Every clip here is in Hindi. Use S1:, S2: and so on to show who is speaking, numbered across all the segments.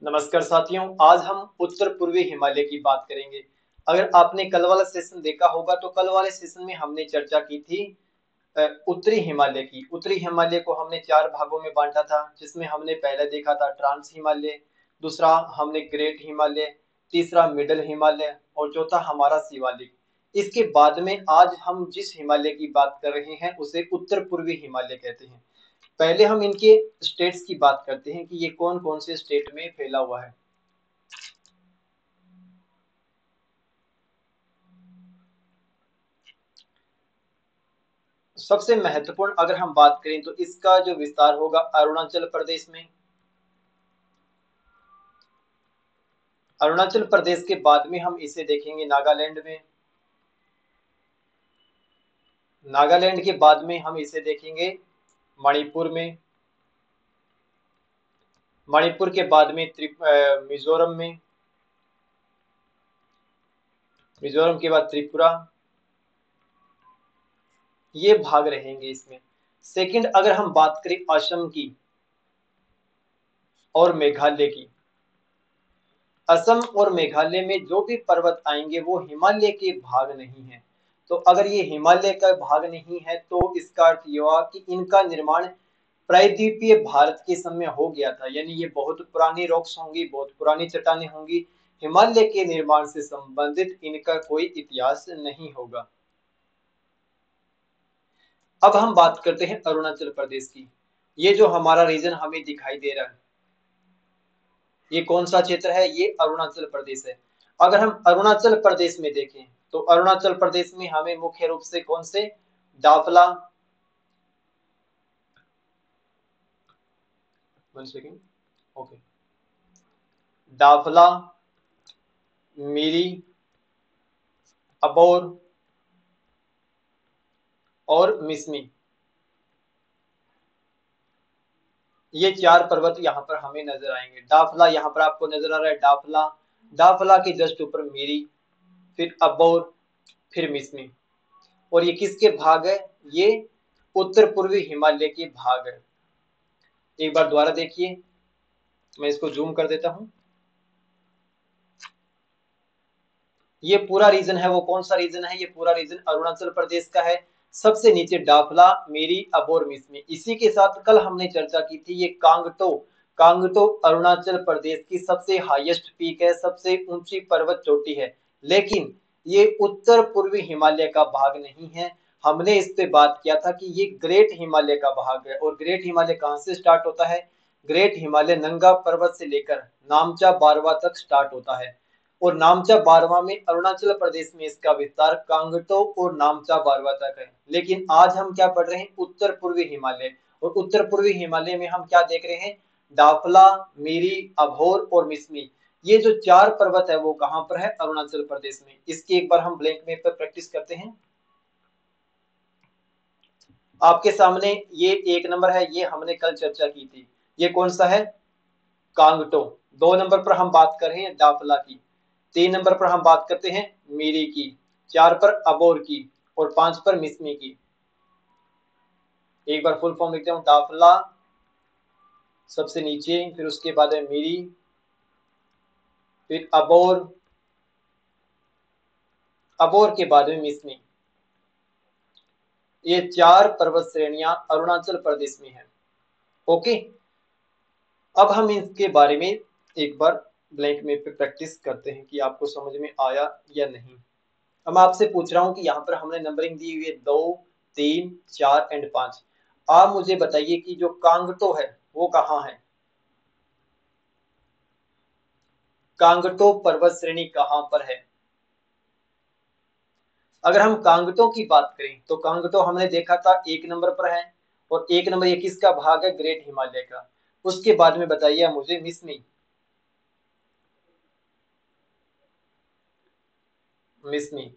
S1: नमस्कार साथियों, आज हम उत्तर पूर्वी हिमालय की बात करेंगे। अगर आपने कल वाला सेशन देखा होगा तो कल वाले सेशन में हमने चर्चा की थी उत्तरी हिमालय की। उत्तरी हिमालय को हमने चार भागों में बांटा था, जिसमें हमने पहले देखा था ट्रांस हिमालय, दूसरा हमने ग्रेट हिमालय, तीसरा मिडल हिमालय और चौथा हमारा शिवालिक। इसके बाद में आज हम जिस हिमालय की बात कर रहे हैं उसे उत्तर पूर्वी हिमालय कहते हैं। पहले हम इनके स्टेट्स की बात करते हैं कि ये कौन कौन से स्टेट में फैला हुआ है। सबसे महत्वपूर्ण अगर हम बात करें तो इसका जो विस्तार होगा अरुणाचल प्रदेश में। अरुणाचल प्रदेश के बाद में हम इसे देखेंगे नागालैंड में। नागालैंड के बाद में हम इसे देखेंगे मणिपुर में। मणिपुर के बाद में मिजोरम में। मिजोरम के बाद त्रिपुरा। ये भाग रहेंगे इसमें। सेकंड अगर हम बात करें असम की और मेघालय की, असम और मेघालय में जो भी पर्वत आएंगे वो हिमालय के भाग नहीं है। तो अगर ये हिमालय का भाग नहीं है तो इसका अर्थ ये हुआ कि इनका निर्माण प्रायद्वीपीय भारत के समय हो गया था, यानी ये बहुत पुरानी रॉक्स होंगी, बहुत पुरानी चट्टानें होंगी। हिमालय के निर्माण से संबंधित इनका कोई इतिहास नहीं होगा। अब हम बात करते हैं अरुणाचल प्रदेश की। ये जो हमारा रीजन हमें दिखाई दे रहा है, ये कौन सा क्षेत्र है? ये अरुणाचल प्रदेश है। अगर हम अरुणाचल प्रदेश में देखें तो अरुणाचल प्रदेश में हमें मुख्य रूप से कौन से दाफला, 1 सेकेंड, ओके, दाफला, मिरी, अबोर और मिसमी, ये चार पर्वत यहाँ पर हमें नजर आएंगे। दाफला यहाँ पर आपको नजर आ रहा है, दाफला, दाफला के जस्ट ऊपर मिरी, फिर अबोर, फिर मिसमी। और ये किसके भाग है? ये उत्तर पूर्वी हिमालय के भाग है। एक बार दोबारा देखिए, मैं इसको जूम कर देता हूं। ये पूरा रीजन है, वो कौन सा रीजन है? ये पूरा रीजन अरुणाचल प्रदेश का है। सबसे नीचे डाफला, मेरी, अबोर, मिसमी। इसी के साथ कल हमने चर्चा की थी ये कांगटो। कांगटो अरुणाचल प्रदेश की सबसे हाईएस्ट पीक है, सबसे ऊंची पर्वत चोटी है, लेकिन ये उत्तर पूर्वी हिमालय का भाग नहीं है। हमने इस पे बात किया था कि ये ग्रेट हिमालय का भाग है। और ग्रेट हिमालय कहाँ से स्टार्ट होता है? ग्रेट हिमालय नंगा पर्वत से लेकर नामचा बारवा तक स्टार्ट होता है। और नामचा बारवा में अरुणाचल प्रदेश में इसका विस्तार कांगटो और नामचा बारवा तक है। लेकिन आज हम क्या पढ़ रहे हैं? उत्तर पूर्वी हिमालय। और उत्तर पूर्वी हिमालय में हम क्या देख रहे हैं? डाफला, मिरी, अभोर और मिसमी। ये जो चार पर्वत है वो कहां पर है? अरुणाचल प्रदेश में। इसकी एक बार हम ब्लैंक मैप पर प्रैक्टिस करते हैं। आपके सामने ये 1 नंबर है, ये हमने कल चर्चा की थी। ये कौन सा है? कांगटो। 2 नंबर पर हम बात कर रहे हैं दाफला की। 3 नंबर पर हम बात करते हैं मीरी की। 4 पर अबोर की। और 5 पर मिसमी की। एक बार फुल फॉर्म लिखते हूँ। दाफला सबसे नीचे, फिर उसके बाद है मीरी, फिर अबोर, अबोर के बाद में मिसमी। ये चार पर्वत श्रेणियां अरुणाचल प्रदेश में है। ओके, अब हम इसके बारे में एक बार ब्लैंक में पे प्रैक्टिस करते हैं कि आपको समझ में आया या नहीं। अब मैं आपसे पूछ रहा हूं कि यहाँ पर हमने नंबरिंग दी हुई है 2, 3, 4 एंड 5। आप मुझे बताइए कि जो कांगटो है वो कहाँ है? कांगटो पर्वत श्रेणी कहाँ पर है? अगर हम कांगटो की बात करें तो कांगटो हमने देखा था 1 नंबर पर है। और 1 नंबर ये किसका भाग है? ग्रेट हिमालय का। उसके बाद में बताइए मुझे मिसमी। मिसमी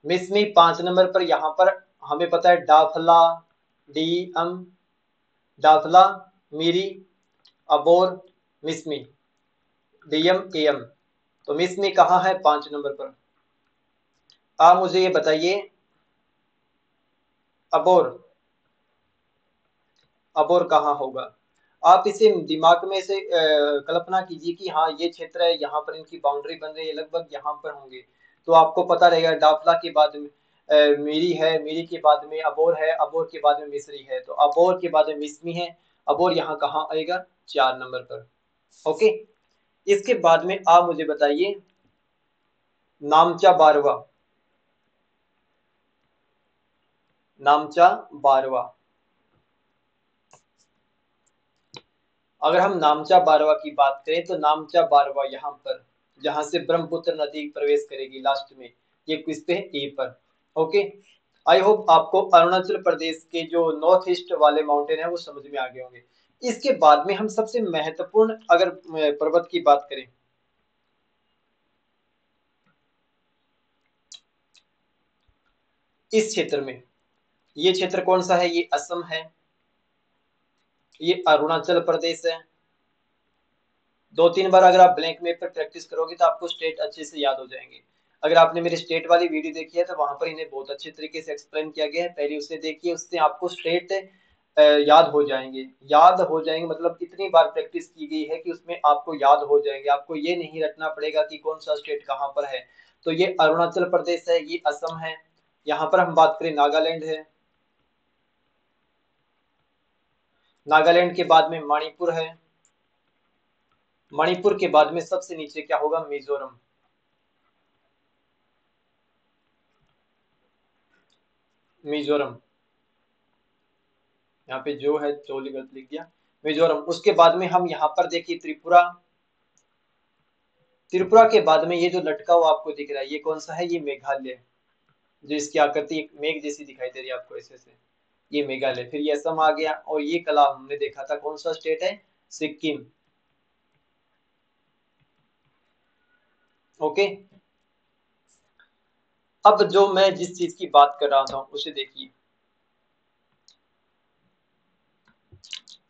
S1: मिसमी 5 नंबर पर। यहाँ पर हमें पता है Dafla, D M, Dafla, Miri, Abor, Mishmi, DM, M. तो मिसमी कहाँ है? 5 नंबर पर। आप मुझे ये बताइए अबोर। अबोर कहाँ होगा। आप इसे दिमाग में से कल्पना कीजिए कि हाँ ये क्षेत्र है, यहाँ पर इनकी बाउंड्री बन रही है, लगभग यहाँ पर होंगे। तो आपको पता रहेगा दाफला के बाद में मीरी है, मीरी के बाद में अबोर है, अबोर के बाद में मिस्री है, तो अबोर के बाद में मिस्मी है। अबोर यहाँ कहाँ आएगा, 4 नंबर पर। ओके, इसके बाद में आप मुझे बताइए नामचा बारवा। नामचा बारवा, अगर हम नामचा बारवा की बात करें तो नामचा बारवा यहाँ पर, जहां से ब्रह्मपुत्र नदी प्रवेश करेगी लास्ट में, ये किस पे, ए पर। ओके, आई होप आपको अरुणाचल प्रदेश के जो नॉर्थ ईस्ट वाले माउंटेन है वो समझ में आ गए होंगे। इसके बाद में हम सबसे महत्वपूर्ण अगर पर्वत की बात करें, इस क्षेत्र में, ये क्षेत्र कौन सा है, ये असम है, ये अरुणाचल प्रदेश है। 2-3 बार अगर आप ब्लैंक मैप पर प्रैक्टिस करोगे तो आपको स्टेट अच्छे से याद हो जाएंगे। अगर आपने मेरी स्टेट वाली वीडियो देखी है तो वहां पर इन्हें बहुत अच्छे तरीके से एक्सप्लेन किया गया है, पहले उसे देखिए, उससे आपको स्टेट याद हो जाएंगे। याद हो जाएंगे मतलब इतनी बार प्रैक्टिस की गई है कि उसमें आपको याद हो जाएंगे, आपको ये नहीं रटना पड़ेगा कि कौन सा स्टेट कहाँ पर है। तो ये अरुणाचल प्रदेश है, ये असम है, यहाँ पर हम बात करें नागालैंड है, नागालैंड के बाद में मणिपुर है, मणिपुर के बाद में सबसे नीचे क्या होगा, मिजोरम। मिजोरम, यहाँ पे जो है चोली गलत लिख दिया, मिजोरम। उसके बाद में हम यहाँ पर देखिए त्रिपुरा, त्रिपुरा के बाद में ये जो लटका हुआ आपको दिख रहा है ये कौन सा है, ये मेघालय, जो इसकी आकृति एक मेघ जैसी दिखाई दे रही है आपको ऐसे से, ये मेघालय। फिर ये असम आ गया, और ये कला हमने देखा था कौन सा स्टेट है, सिक्किम। ओके, अब जो मैं जिस चीज की बात कर रहा था उसे देखिए,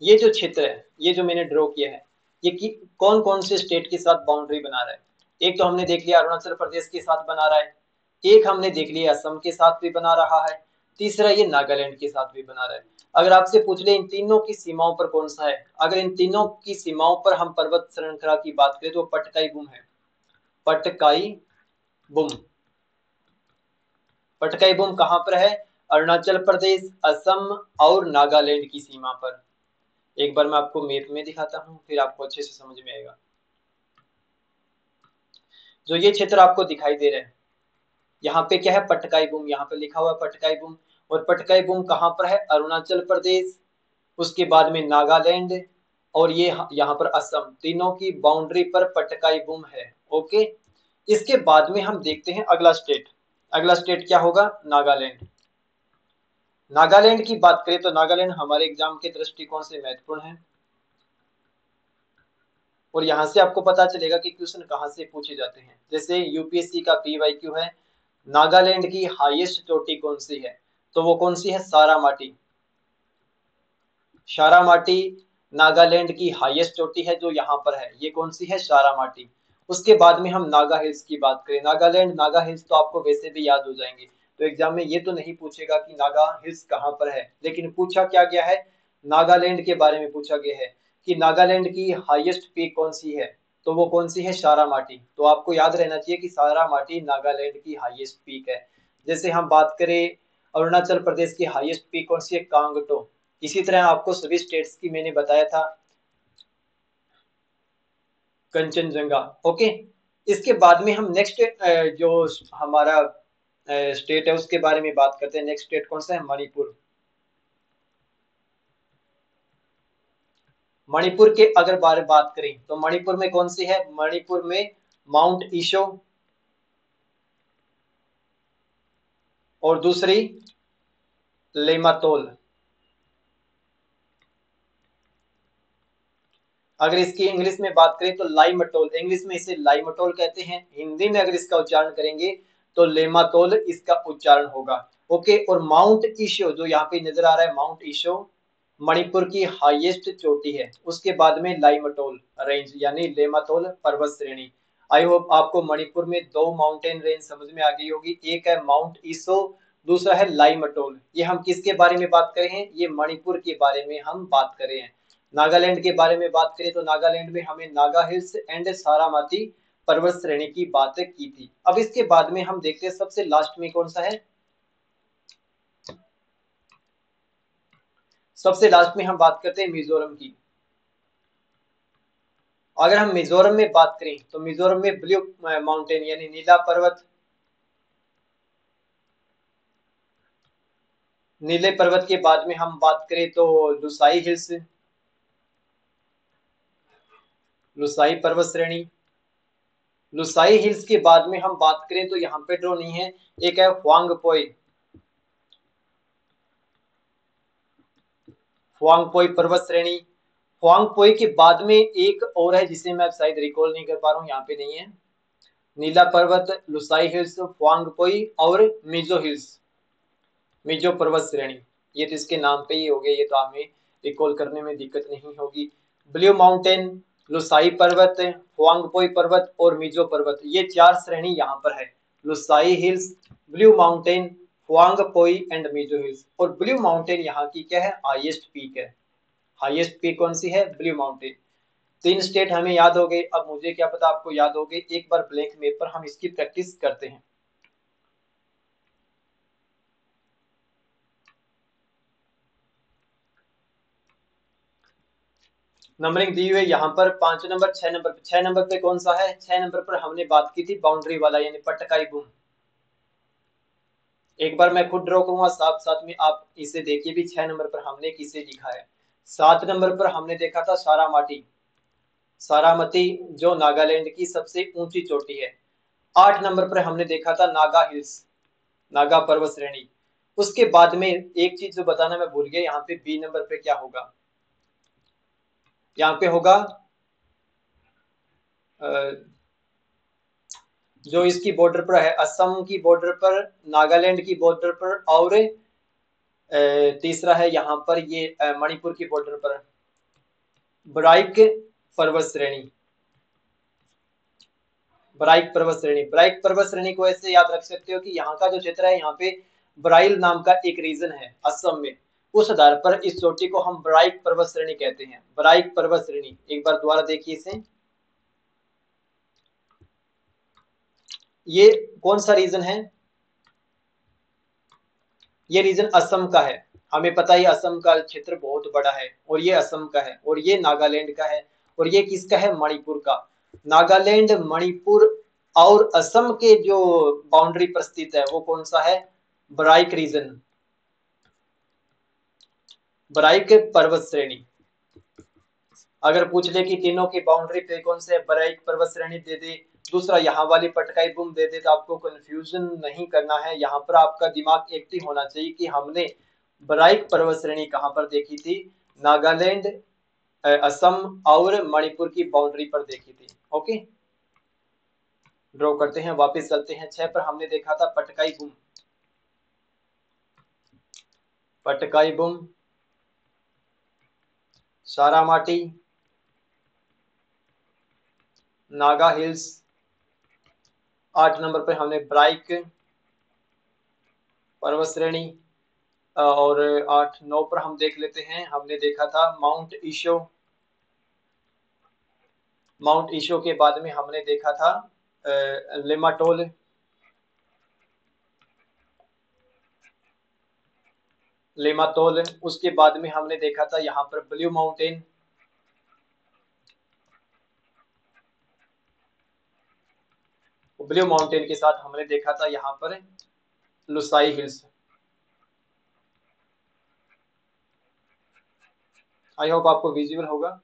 S1: ये जो क्षेत्र है, ये जो मैंने ड्रॉ किया है, ये कि कौन कौन से स्टेट के साथ बाउंड्री बना रहा है। एक तो हमने देख लिया अरुणाचल प्रदेश के साथ बना रहा है, एक हमने देख लिया असम के साथ भी बना रहा है, तीसरा ये नागालैंड के साथ भी बना रहा है। अगर आपसे पूछ ले इन तीनों की सीमाओं पर कौन सा है, अगर इन तीनों की सीमाओं पर हम पर्वत श्रृंखला की बात करें तो पटकाई बुम है, पटकाई बुम। पटकाई बुम कहां पर है, अरुणाचल प्रदेश, असम और नागालैंड की सीमा पर। एक बार मैं आपको मैप में दिखाता हूँ, फिर आपको अच्छे से समझ में आएगा। जो ये क्षेत्र आपको दिखाई दे रहा है, यहाँ पे क्या है, पटकाई बुम, यहाँ पे लिखा हुआ है पटकाई बुम। और पटकाई बुम कहाँ पर है, अरुणाचल प्रदेश, उसके बाद में नागालैंड, और ये यहाँ पर असम, तीनों की बाउंड्री पर पटकाई बुम है। ओके, इसके बाद में हम देखते हैं अगला स्टेट। अगला स्टेट क्या होगा, नागालैंड। नागालैंड की बात करें तो नागालैंड हमारे एग्जाम के दृष्टिकोण से महत्वपूर्ण है, और यहाँ से आपको पता चलेगा कि क्वेश्चन कहाँ से पूछे जाते हैं। जैसे यूपीएससी का पीवाईक्यू है, नागालैंड की हाईएस्ट चोटी कौन सी है, तो वो कौन सी है, सारामाटी। सारामाटी नागालैंड की हाईएस्ट चोटी है जो यहाँ पर है, ये कौन सी है, सारामाटी। उसके बाद में हम नागा हिल्स की बात करें, नागालैंड नागा हिल्स तो आपको वैसे भी याद हो जाएंगे, तो एग्जाम में ये तो नहीं पूछेगा कि नागा हिल्स कहाँ पर है, लेकिन पूछा क्या गया है, नागालैंड के बारे में पूछा गया है कि नागालैंड की हाईएस्ट पीक कौन सी है, तो वो कौन सी है, सारामाटी। तो आपको याद रहना चाहिए कि सारामाटी नागालैंड की हाईएस्ट पीक है। जैसे हम बात करें अरुणाचल प्रदेश की हाईएस्ट पीक कौन सी है, कांगटो। इसी तरह आपको सभी स्टेट्स की मैंने बताया था, कंचनजंगा। ओके, इसके बाद में हम नेक्स्ट जो हमारा स्टेट है उसके बारे में बात करते हैं। नेक्स्ट स्टेट कौन सा है, मणिपुर। मणिपुर के अगर बारे बात करें तो मणिपुर में कौन सी है, मणिपुर में माउंट ईशो, और दूसरी लेमातोल। अगर इसकी इंग्लिश में बात करें तो लाइमटोल, इंग्लिश में इसे लाइमटोल कहते हैं, हिंदी में अगर इसका उच्चारण करेंगे तो लेमातोल इसका उच्चारण होगा। ओके, और माउंट ईशो जो यहाँ पे नजर आ रहा है, माउंट ईशो मणिपुर की हाईएस्ट चोटी है। उसके बाद में लाइमटोल रेंज यानी लेमातोल पर्वत श्रेणी। आई होप आपको मणिपुर में 2 माउंटेन रेंज समझ में आ गई होगी, एक है माउंट ईशो, दूसरा है लाइमटोल। ये हम किसके बारे में बात कर रहे हैं? ये मणिपुर के बारे में हम बात कर रहे हैं। नागालैंड के बारे में बात करें तो नागालैंड में हमने नागा हिल्स एंड सारामाती पर्वत श्रेणी की बात की थी। अब इसके बाद में हम देखते हैं सबसे लास्ट में कौन सा है। सबसे लास्ट में हम बात करते हैं मिजोरम की। अगर हम मिजोरम में बात करें तो मिजोरम में ब्लू माउंटेन यानी नीला पर्वत, नीले पर्वत के बाद में हम बात करें तो लुसाई हिल्स, लुसाई पर्वत श्रेणी। लुसाई हिल्स के बाद में हम बात करें तो यहाँ पे ड्रॉ नहीं है, एक है हुआंगपोई, हुआंगपोई पर्वत श्रेणी। हुआंगपोई के बाद में एक और है जिसे मैं शायद रिकॉल नहीं कर पा रहा हूँ, यहाँ पे नहीं है। नीला पर्वत, लुसाई हिल्स, हुआंगपोई और मिजो हिल्स, मिजो पर्वत श्रेणी। ये तो इसके नाम पे ही हो गए, ये तो हमें रिकॉल करने में दिक्कत नहीं होगी। ब्लू माउंटेन, लुसाई पर्वत, हुआंगपोई पर्वत और मिजो पर्वत, ये चार श्रेणी यहाँ पर है। Lushai hills, blue mountain, Phawngpui and Mizo hills. और ब्लू माउंटेन यहाँ की क्या है? हाईएस्ट पीक है। हाईएस्ट पीक कौन सी है? Blue mountain. तीन स्टेट हमें याद हो गए। अब मुझे क्या पता आपको याद हो गए, एक बार ब्लैंक मेप पर हम इसकी प्रैक्टिस करते हैं। नंबरिंग दी हुई है यहाँ पर 5 नंबर, 6 नंबर। 6 नंबर पे कौन सा है? 6 नंबर पर हमने बात की थी बाउंड्री वाला यानी पटकाई बूम। एक बार मैं खुद ड्रॉ करूंगा, साथ साथ में आप इसे देखिए भी 6 नंबर पर हमने किसे लिखा है। 7 नंबर पर हमने देखा था सारामाटी, सारामती जो नागालैंड की सबसे ऊंची चोटी है। 8 नंबर पर हमने देखा था नागा हिल्स, नागा पर्वत श्रेणी। उसके बाद में एक चीज जो बताना मैं भूल गया, यहाँ पे बी नंबर पे क्या होगा? यहाँ पे होगा जो इसकी बॉर्डर पर है, असम की बॉर्डर पर, नागालैंड की बॉर्डर पर, और तीसरा है यहाँ पर ये मणिपुर की बॉर्डर पर ब्राइक पर्वत श्रेणी। ब्राइक पर्वत श्रेणी, ब्राइक पर्वत श्रेणी को ऐसे याद रख सकते हो कि यहाँ का जो क्षेत्र है, यहाँ पे ब्राइल नाम का एक रीजन है असम में। उस आधार पर इस चोटी को हम ब्राइक पर्वत श्रेणी कहते हैं। ब्राइक पर्वत श्रेणी, एक बार दोबारा देखिए इसे। ये कौन सा रीजन है? ये रीजन असम का है। हमें पता है असम का क्षेत्र बहुत बड़ा है, और ये असम का है, और ये नागालैंड का है, और ये किसका है? मणिपुर का। नागालैंड, मणिपुर और असम के जो बाउंड्री पर स्थित है वो कौन सा है? ब्राइक रीजन, ब्राइक पर्वत श्रेणी। अगर पूछ ले कि तीनों की बाउंड्री पे कौन से ब्राइक पर्वत श्रेणी दे दे, दूसरा यहाँ वाली पटकाई बुम दे दे, तो आपको कंफ्यूजन नहीं करना है। यहाँ पर आपका दिमाग एक्टिव होना चाहिए कि हमने ब्राइक पर्वत श्रेणी कहाँ पर देखी थी? नागालैंड, असम और मणिपुर की बाउंड्री पर देखी थी। ओके, ड्रॉ करते हैं, वापस चलते हैं। 6 पर हमने देखा था पटकाई बुम, पटकाई बुम, सारामाटी, नागा हिल्स। 8 नंबर पे हमने ब्राइक पर्वत श्रेणी, और 8-9 पर हम देख लेते हैं, हमने देखा था माउंट ईशो। माउंट ईशो के बाद में हमने देखा था लिमाटोल, लेमातोल। उसके बाद में हमने देखा था यहाँ पर ब्लू माउंटेन, ब्लू माउंटेन के साथ हमने देखा था यहाँ पर लुसाई हिल्स। आई होप आपको विजुअल होगा।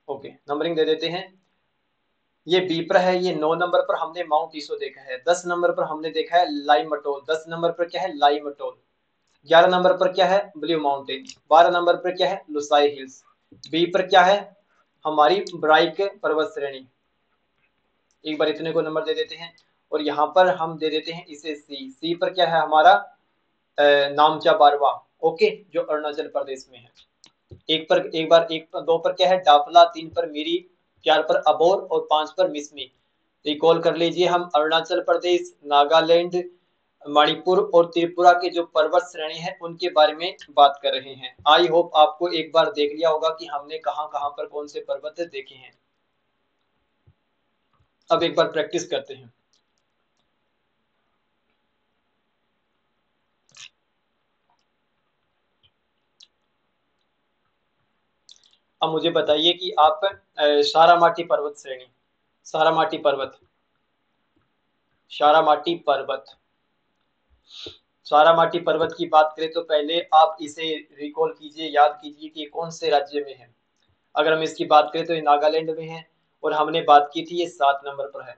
S1: ओके, नंबरिंग दे देते हैं। ये बी पर है, ये 9 नंबर पर हमने माउंट ईशो देखा है। 10 नंबर पर हमने देखा है लाइमटोल। 10 नंबर पर क्या है? लाइमटोल। 11 नंबर पर क्या है? Blue mountain. 12 नंबर पर क्या है? लुसाई हिल्स। बी पर क्या है? हमारी ब्राइक पर्वत श्रेणी। एक बार इतने को नंबर दे देते हैं, और यहाँ पर हम दे देते हैं इसे सी। सी पर क्या है हमारा? नामचा बारवा। ओके, जो अरुणाचल प्रदेश में है। एक पर 2 पर क्या है? डाफला। 3 पर मिरी, 4 पर अबोर और 5 पर मिसमी। रिकॉल कर लीजिए, हम अरुणाचल प्रदेश, नागालैंड, मणिपुर और त्रिपुरा के जो पर्वत श्रेणी है उनके बारे में बात कर रहे हैं। आई होप आपको एक बार देख लिया होगा कि हमने कहां कहां पर कौन से पर्वत देखे हैं। अब एक बार प्रैक्टिस करते हैं। अब मुझे बताइए कि आप सारामाटी पर्वत श्रेणी, सारामाटी पर्वत, सारामाटी पर्वत, सारामाटी पर्वत की बात करें तो पहले आप इसे रिकॉल कीजिए, याद कीजिए कि कौन से राज्य में है। अगर हम इसकी बात करें तो ये नागालैंड में है और हमने बात की थी ये 7 नंबर पर है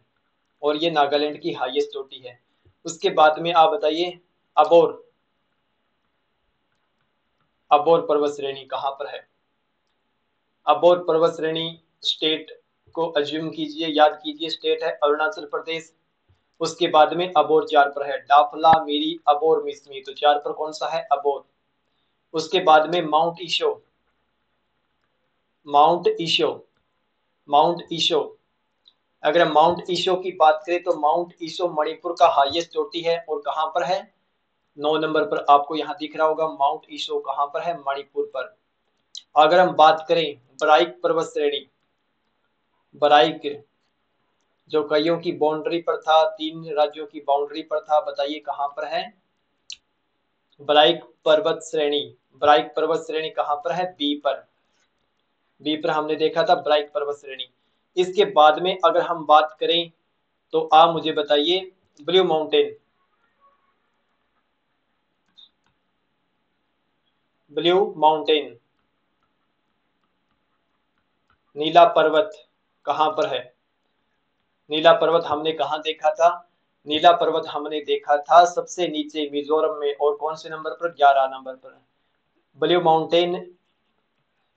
S1: और ये नागालैंड की हाईएस्ट चोटी है। उसके बाद में आप बताइए अबोर, अबोर पर्वत श्रेणी कहां पर है। अबोर पर्वत श्रेणी स्टेट को अज्यूम कीजिए, याद कीजिए, स्टेट है अरुणाचल प्रदेश। उसके बाद में अबोर 4 पर है, डाफला, मिरी, अबोर, मिसमी, तो 4 पर कौन सा है, अबोर। उसके बाद में माउंट ईशो, माउंट ईशो, माउंट ईशो, अगर हम माउंट ईशो की बात करें तो माउंट ईशो मणिपुर का हाईएस्ट चोटी है और कहां पर है, 9 नंबर पर। आपको यहां दिख रहा होगा माउंट ईशो कहां पर है, मणिपुर पर। अगर हम बात करें बराइक पर्वत श्रेणी, बराइक जो कईयों की बाउंड्री पर था, 3 राज्यों की बाउंड्री पर था, बताइए कहां पर है, बराइक पर्वत श्रेणी, बराइक पर्वत श्रेणी कहां पर है, बी पर, बी पर हमने देखा था बराइक पर्वत श्रेणी। इसके बाद में अगर हम बात करें तो आप मुझे बताइए ब्लू माउंटेन, ब्लू माउंटेन, नीला पर्वत कहां पर है, नीला पर्वत हमने कहां देखा था, नीला पर्वत हमने देखा था सबसे नीचे मिजोरम में और कौन से नंबर पर, 11 नंबर पर। ब्लू माउंटेन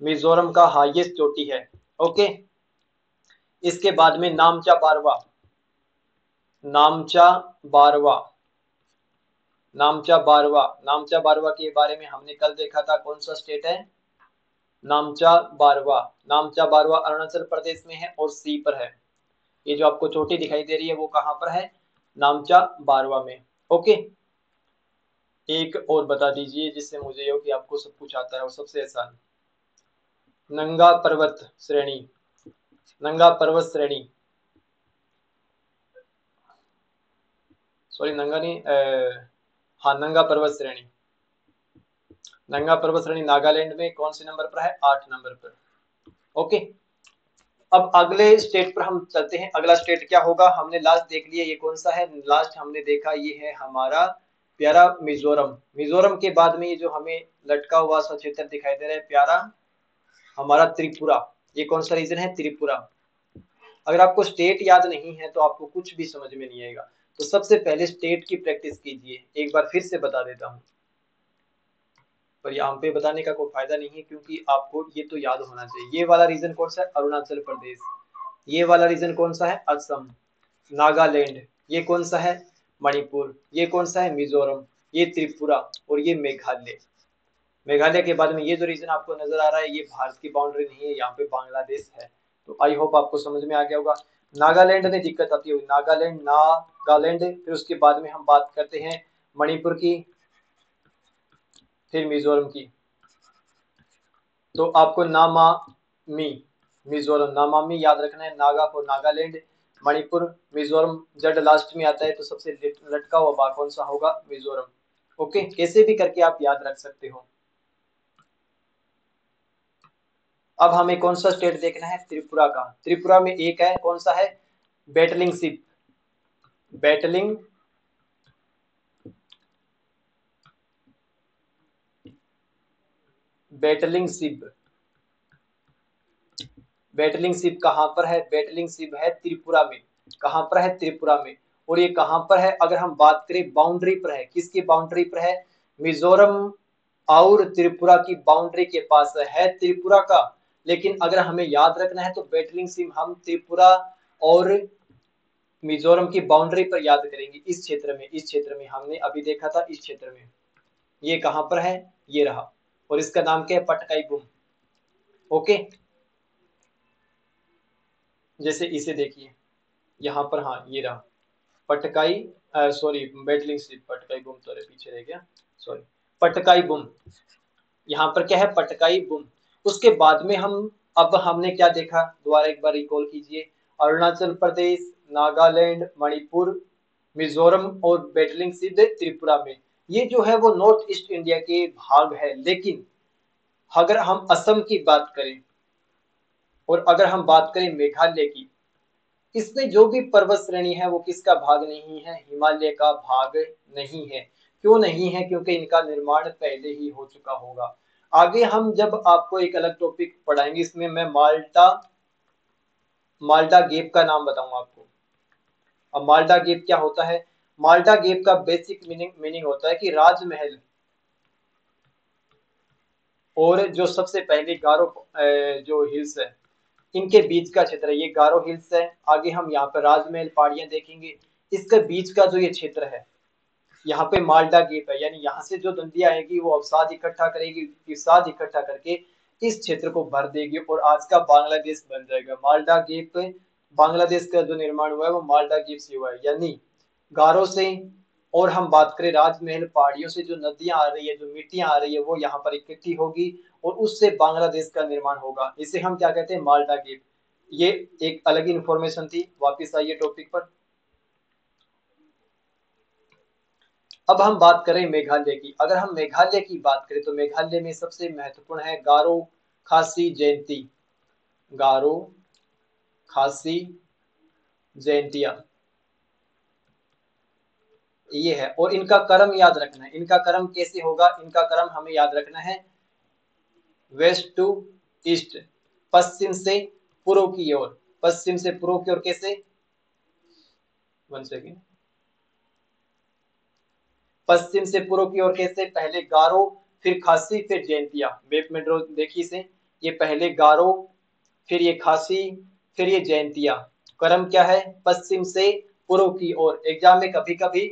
S1: मिजोरम का हाईएस्ट चोटी है। ओके, इसके बाद में नामचा बारवा, नामचा बारवा, नामचा बारवा, नामचा बारवा के बारे में हमने कल देखा था, कौन सा स्टेट है, नामचा बारवा, नामचा बारवा अरुणाचल प्रदेश में है और सी पर है। ये जो आपको चोटी दिखाई दे रही है वो कहां पर है, नामचा बारवा में। ओके, एक और बता दीजिए जिससे मुझे हो कि आपको सब कुछ आता है और सबसे आसान, नंगा पर्वत श्रेणी, नंगा पर्वत श्रेणी, सॉरी नंगा नहीं, हाँ नंगा पर्वत श्रेणी, नंगा पर्वत श्रेणी नागालैंड में कौन से नंबर पर है, 8 नंबर पर। ओके, अब अगले स्टेट पर हम चलते हैं। अगला स्टेट क्या होगा, हमने लास्ट देख लिया ये कौन सा है, लास्ट हमने देखा ये है हमारा प्यारा मिजोरम। मिजोरम के बाद में ये जो हमें लटका हुआ सा क्षेत्र दिखाई दे रहा है प्यारा, हमारा त्रिपुरा। ये कौन सा रीजन है, त्रिपुरा। अगर आपको स्टेट याद नहीं है तो आपको कुछ भी समझ में नहीं आएगा। तो सबसे पहले स्टेट की प्रैक्टिस कीजिए, एक बार फिर से बता देता हूँ, पर यहाँ पे बताने का कोई फायदा नहीं है क्योंकि आपको ये तो याद होना चाहिए। ये वाला रीजन कौन सा है, अरुणाचल प्रदेश। ये वाला रीजन कौन सा है, असम। नागालैंड, ये कौन सा है, मणिपुर। ये कौन सा है, मिजोरम। ये त्रिपुरा और ये मेघालय। मेघालय के बाद में ये जो रीजन आपको नजर आ रहा है ये भारत की बाउंड्री नहीं है, यहाँ पे बांग्लादेश है। तो आई होप आपको समझ में आ गया होगा। नागालैंड में दिक्कत आती है, नागालैंड, नागालैंड, फिर उसके बाद में हम बात करते हैं मणिपुर की, फिर मिजोरम की। तो आपको नामामी, मिजोरम, नामामी याद रखना है, नागा को नागालैंड, मणिपुर, मिजोरम जड लास्ट में आता है तो सबसे लटका हुआ भाग कौन सा होगा, मिजोरम। ओके, कैसे भी करके आप याद रख सकते हो। अब हमें कौन सा स्टेट देखना है, त्रिपुरा का। त्रिपुरा में एक है, कौन सा है, battling ship, battling, battling ship, battling ship कहां पर है, बैटलिंग शिप है त्रिपुरा में। कहां पर है, त्रिपुरा में। और ये कहां पर है, अगर हम बात करें बाउंड्री पर है, किसकी बाउंड्री पर है, मिजोरम और त्रिपुरा की बाउंड्री के पास है त्रिपुरा का। लेकिन अगर हमें याद रखना है तो बैटलिंग शिप हम त्रिपुरा और मिजोरम की बाउंड्री पर याद करेंगे, इस क्षेत्र में, इस क्षेत्र में हमने अभी देखा था, इस क्षेत्र में। ये कहां पर है, ये रहा, और इसका नाम क्या है, पटकाई बुम। ओके, जैसे इसे देखिए यहां पर, हाँ ये रहा, पटकाई, सॉरी बेटलिंग स्लिप, पटकाई बुम तो पीछे रह गया, सॉरी, पटकाई बुम। यहाँ पर क्या है, पटकाई बुम। उसके बाद में हम, अब हमने क्या देखा, दोबारा एक बार रिकॉल कीजिए। अरुणाचल प्रदेश, नागालैंड, मणिपुर, मिजोरम और बेटलिंग सिद्ध त्रिपुरा में, ये जो है वो नॉर्थ ईस्ट इंडिया के भाग है। लेकिन अगर हम असम की बात करें और अगर हम बात करें मेघालय की, इसमें जो भी पर्वत श्रेणी है वो किसका भाग नहीं है, हिमालय का भाग नहीं है। क्यों नहीं है, क्योंकि इनका निर्माण पहले ही हो चुका होगा। आगे हम जब आपको एक अलग टॉपिक पढ़ाएंगे, इसमें मैं माल्टा, माल्टा गेप का नाम बताऊंगा आपको। अब माल्टा गेप क्या होता है, माल्टा गेप का बेसिक मीनिंग होता है कि राजमहल और जो सबसे पहले गारो जो हिल्स है, इनके बीच का क्षेत्र है, ये गारो हिल्स है। आगे हम यहाँ पर राजमहल पहाड़ियां देखेंगे, इसके बीच का जो ये क्षेत्र है, यहाँ पे माल्टा गेप है, यानी यहाँ से जो नदियां आएगी वो अवसाद इकट्ठा करेगी, अवसाद इकट्ठा करके इस क्षेत्र को भर देगी और आज का बांग्लादेश बन जाएगा। माल्टा गेप, बांग्लादेश का जो निर्माण हुआ है वो माल्टा गेप से हुआ है, यानी गारो से। और हम बात करें राजमहल पहाड़ियों से, जो नदियां आ रही है, जो मिट्टियां आ रही है, वो यहाँ पर इकट्ठी होगी और उससे बांग्लादेश का निर्माण होगा। इसे हम क्या कहते हैं, माल्टा गेप। ये एक अलग इंफॉर्मेशन थी। वापिस आइए टॉपिक पर। अब हम बात करें मेघालय की। अगर हम मेघालय की बात करें तो मेघालय में सबसे महत्वपूर्ण है गारो खासी जयंती, गारो खासी जयंतिया, ये है। और इनका क्रम याद रखना है, इनका क्रम कैसे होगा, इनका क्रम हमें याद रखना है, वेस्ट टू ईस्ट, पश्चिम से पूर्व की ओर, पश्चिम से पूर्व की ओर कैसे, वन सेकेंड, पश्चिम से पूर्व की ओर कैसे, पहले गारो, फिर खासी, फिर जयंतिया। मैप में ड्रॉ देखिए इसे, ये पहले गारो, फिर ये खासी, फिर ये जयंतिया। क्रम क्या है, पश्चिम से पूर्व की ओर। एग्जाम में कभी कभी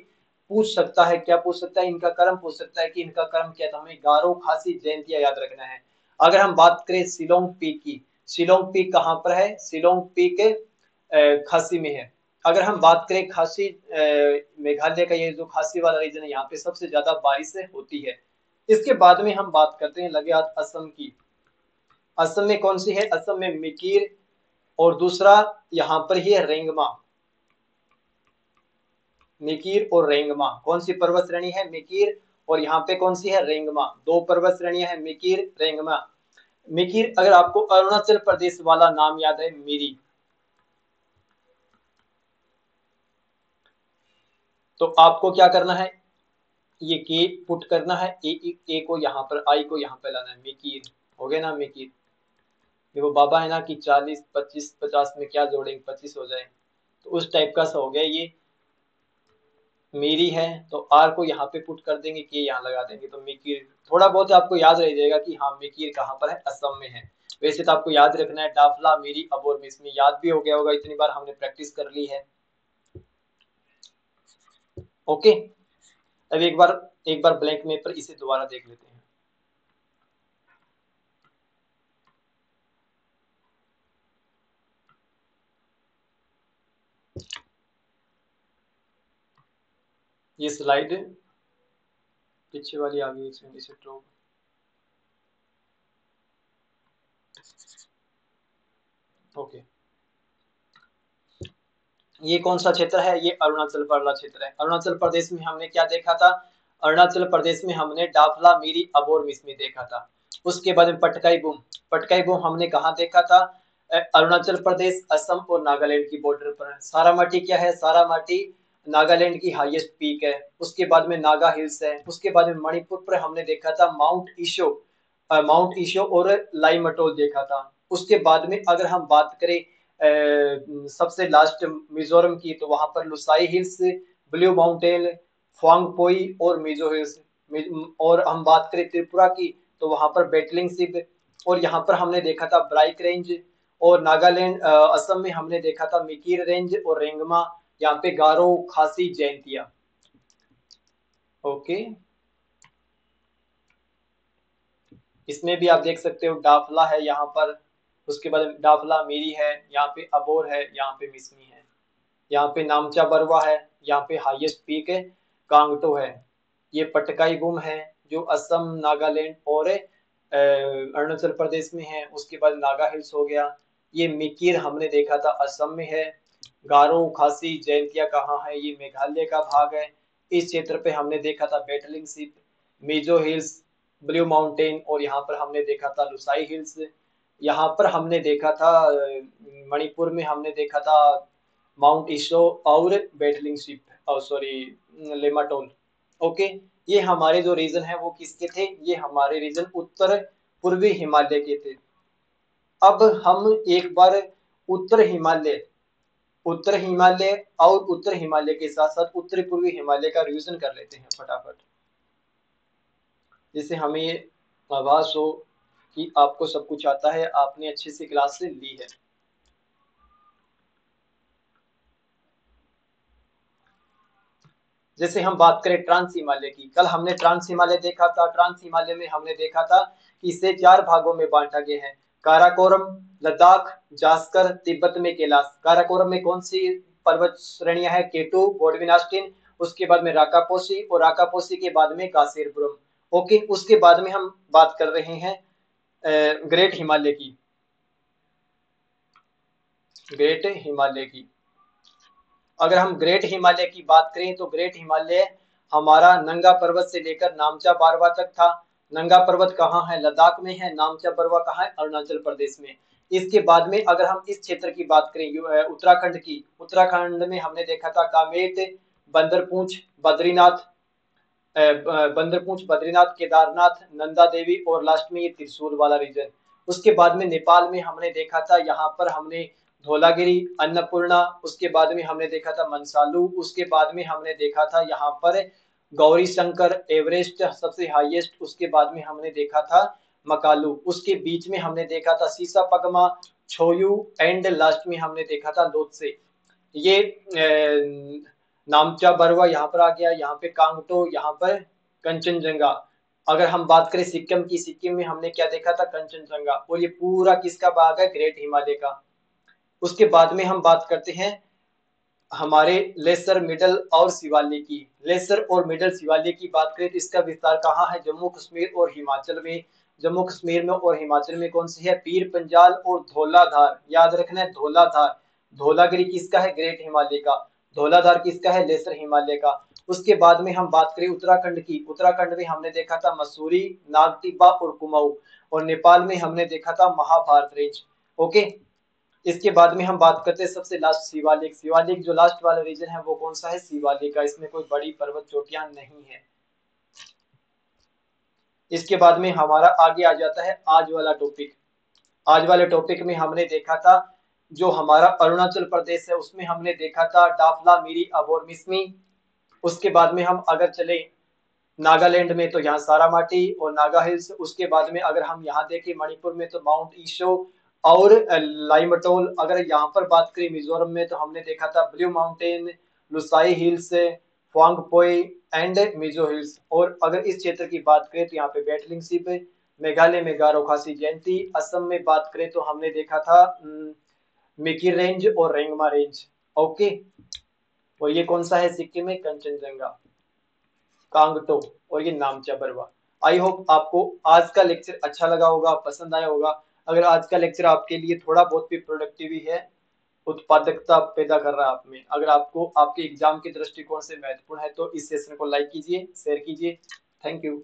S1: पूछ सकता है, क्या पूछ सकता है, इनका क्रम पूछ सकता है कि इनका क्रम क्या था। हमें गारो खासी जयंतिया याद रखना है। अगर हम बात करें शिलोंग पीक की, शिलोंग पीक कहाँ पर है, शिलोंग पीक खासी में है। अगर हम बात करें खासी, मेघालय का ये जो खासी वाला रीजन है, यहाँ पे सबसे ज्यादा बारिश होती है। इसके बाद में हम बात करते हैं लगे हाथ असम की। असम में कौन सी है, असम में मिकिर, और दूसरा यहाँ पर ही है रेंगमा। मिकिर और रेंगमा कौन सी पर्वत श्रेणी है, मिकिर, और यहाँ पे कौन सी है, रेंगमा। दो पर्वत श्रेणियां है, मिकिर रेंगमा। मिकिर, अगर आपको अरुणाचल प्रदेश वाला नाम याद है, मिरी, तो आपको क्या करना है, ये के पुट करना है, ए को यहाँ पर, आई को यहाँ पे लाना है, मिकिर। हो गया ना मिकिर। देखो बाबा है ना कि 40 25 50 में क्या जोड़ेंगे, 25 हो जाए, तो उस टाइप का सा हो गया ये। मेरी है तो आर को यहाँ पे पुट कर देंगे, के यहाँ लगा देंगे, तो मिकिर। थोड़ा बहुत आपको याद रह जाएगा कि हाँ मिकिर कहाँ पर है, असम में है। वैसे तो आपको याद रखना है डाफला, मेरी, अबोर में, इसमें याद भी हो गया होगा, इतनी बार हमने प्रैक्टिस कर ली है। ओके। अब एक बार ब्लैंक में पर इसे दोबारा देख लेते हैं। ये स्लाइड पीछे वाली आ गई, इसे ड्रॉ। ओके, ये कौन सा क्षेत्र है, ये अरुणाचल वाला क्षेत्र है। अरुणाचल प्रदेश में हमने क्या देखा था, अरुणाचल प्रदेश में हमने डाफला, मिरी, अबोर मिसमी देखा था। उसके बाद में पटकाई बुम, पटकाई बुम हमने कहा देखा था, अरुणाचल प्रदेश, असम और नागालैंड की बॉर्डर पर है। सारामाटी क्या है, सारामाटी नागालैंड की हाईएस्ट पीक है। उसके बाद में नागा हिल्स है। उसके बाद में मणिपुर पर हमने देखा था माउंट ईशो, माउंट ईशो और लाइमटोल देखा था। उसके बाद में अगर हम बात करें सबसे लास्ट मिजोरम की, तो वहां पर लुसाई हिल्स, ब्लू माउंटेन, फुआंगपोई और मिजो हिल्स। और हम बात करें त्रिपुरा की, तो वहां पर बेटलिंग सिप, और यहाँ पर हमने देखा था ब्राइक रेंज। और नागालैंड, असम में हमने देखा था मिकिर रेंज और रेंगमा। यहाँ पे गारो खासी जयंतिया। ओके, इसमें भी आप देख सकते हो डाफला है यहाँ पर, उसके बाद डाफला मेरी है, यहाँ पे अबोर है, यहाँ पे मिसमी है। यहाँ पे नामचा बरवा है, यहाँ पे हाईएस्ट पीक है कांगटो है। ये पटकाई गुम है जो असम, नागालैंड और अरुणाचल प्रदेश में है। उसके बाद नागा हिल्स हो गया। ये मिकिर हमने देखा था असम में है। गारो, खासी, जैंतिया कहाँ है, ये मेघालय का भाग है। इस क्षेत्र पे हमने देखा था battling ship, Mizo hills, blue mountain, और यहाँ पर हमने देखा था लुसाई हिल्स। यहाँ पर हमने देखा था मणिपुर में हमने देखा था माउंट ईशो और बैटलिंग शिप, सॉरी, लेमाटोल। ओके, ये हमारे जो रीजन है वो किसके थे, ये हमारे रीजन उत्तर पूर्वी हिमालय के थे। अब हम एक बार उत्तर हिमालय उत्तर हिमालय और उत्तर हिमालय के साथ साथ उत्तरी पूर्वी हिमालय का रिवीजन कर लेते हैं फटाफट, जिससे हमें ये आभास हो कि आपको सब कुछ आता है, आपने अच्छे से क्लास से ली है। जैसे हम बात करें ट्रांस हिमालय की, कल हमने ट्रांस हिमालय देखा था। ट्रांस हिमालय में हमने देखा था कि इसे 4 भागों में बांटा गया है। काराकोरम, लद्दाख, जास्कर, तिब्बत में कैलाश। काराकोरम में कौन सी पर्वत श्रेणियां है, केटू, गोडविनास्टिन, उसके बाद में राकापोसी, और राकापोसी के बाद में कासेरपुरम। ओके, उसके बाद में हम बात कर रहे हैं ग्रेट हिमालय की। ग्रेट हिमालय की, अगर हम ग्रेट हिमालय की बात करें तो ग्रेट हिमालय हमारा नंगा पर्वत से लेकर नामचा बारवा तक था। नंगा पर्वत कहाँ है, लद्दाख में है। नामचा बारवा कहाँ है, अरुणाचल प्रदेश में। इसके बाद में अगर हम इस क्षेत्र की बात करें उत्तराखंड की, उत्तराखंड में हमने देखा था कामेट, बंदरपूंछ, बद्रीनाथ, बंदरपूंछ, बद्रीनाथ, केदारनाथ, नंदा देवी, और लास्ट में ये त्रिशूल वाला रीजन। उसके बाद में नेपाल में हमने देखा था, यहाँ पर हमने धौलागिरी, अन्नपूर्णा, उसके बाद में हमने देखा था मनसालू, उसके बाद में हमने देखा था यहाँ पर गौरी शंकर, एवरेस्ट सबसे हाईएस्ट, उसके बाद में हमने देखा था मकालू, उसके बीच में हमने देखा था सीसा पगमा, छोयू, एंड लास्ट में हमने देखा था लोत्से। ये नामचा बरवा यहाँ पर आ गया, यहाँ पे कांगटो, यहाँ पर कंचनजंगा। अगर हम बात करें सिक्किम की, सिक्किम में हमने क्या देखा था, कंचनजंगा, और ये पूरा किसका भाग है, ग्रेट हिमालय का। उसके बाद में हम बात करते हैं हमारे लेसर, मिडल और शिवालिक की। लेसर और मिडल शिवालिक की बात करें तो इसका विस्तार कहाँ है, जम्मू कश्मीर और हिमाचल में। जम्मू कश्मीर में और हिमाचल में कौन सी है, पीर पंजाल और धौलाधार, याद रखना है धौलाधार। धौलागिरी किसका है, ग्रेट हिमालय का। धौलाधार किसका है, लेसर हिमालय का। उसके बाद में हम बात करें उत्तराखंड की, उत्तराखंड में हमने देखा था मसूरी, नागटिब्बा और कुमाऊं, और नेपाल में हमने देखा था महाभारत रेंज। ओके, इसके बाद में हम बात करते हैं सबसे लास्ट शिवालिक। शिवालिक जो लास्ट वाला रीजन है वो कौन सा है, शिवालिक का। इसमें कोई बड़ी पर्वत चोटियां नहीं है। इसके बाद में हमारा आगे आ जाता है आज वाला टॉपिक। आज वाले टॉपिक में हमने देखा था जो हमारा अरुणाचल प्रदेश है उसमें हमने देखा था डाफला, मिरी, अबोर, मिसमी। उसके बाद में हम अगर चले नागालैंड में तो यहाँ सारामाटी और नागा हिल्स। उसके बाद में अगर हम यहाँ देखें मणिपुर में तो माउंट ईशो और लाइमटोल। अगर यहाँ पर बात करें मिजोरम में तो हमने देखा था blue mountain, Lushai hills, Phawngpui and Mizo hills. और अगर इस क्षेत्र की बात करें तो यहाँ पे बैटलिंग शिप, मेघालय में गारो, खासी, जयंती। असम में बात करें तो हमने देखा था मिकिर रेंज और रेंगमा रेंज। ओके, और ये कौन सा है, सिक्किम में कंचनजंगा, कांगटो, और ये नामचा बरवा। आई होप आपको आज का लेक्चर अच्छा लगा होगा, पसंद आया होगा। अगर आज का लेक्चर आपके लिए थोड़ा बहुत भी प्रोडक्टिव है, उत्पादकता पैदा कर रहा है आप में, अगर आपको आपके एग्जाम के दृष्टिकोण से महत्वपूर्ण है तो इस सेशन को लाइक कीजिए, शेयर कीजिए। Thank you.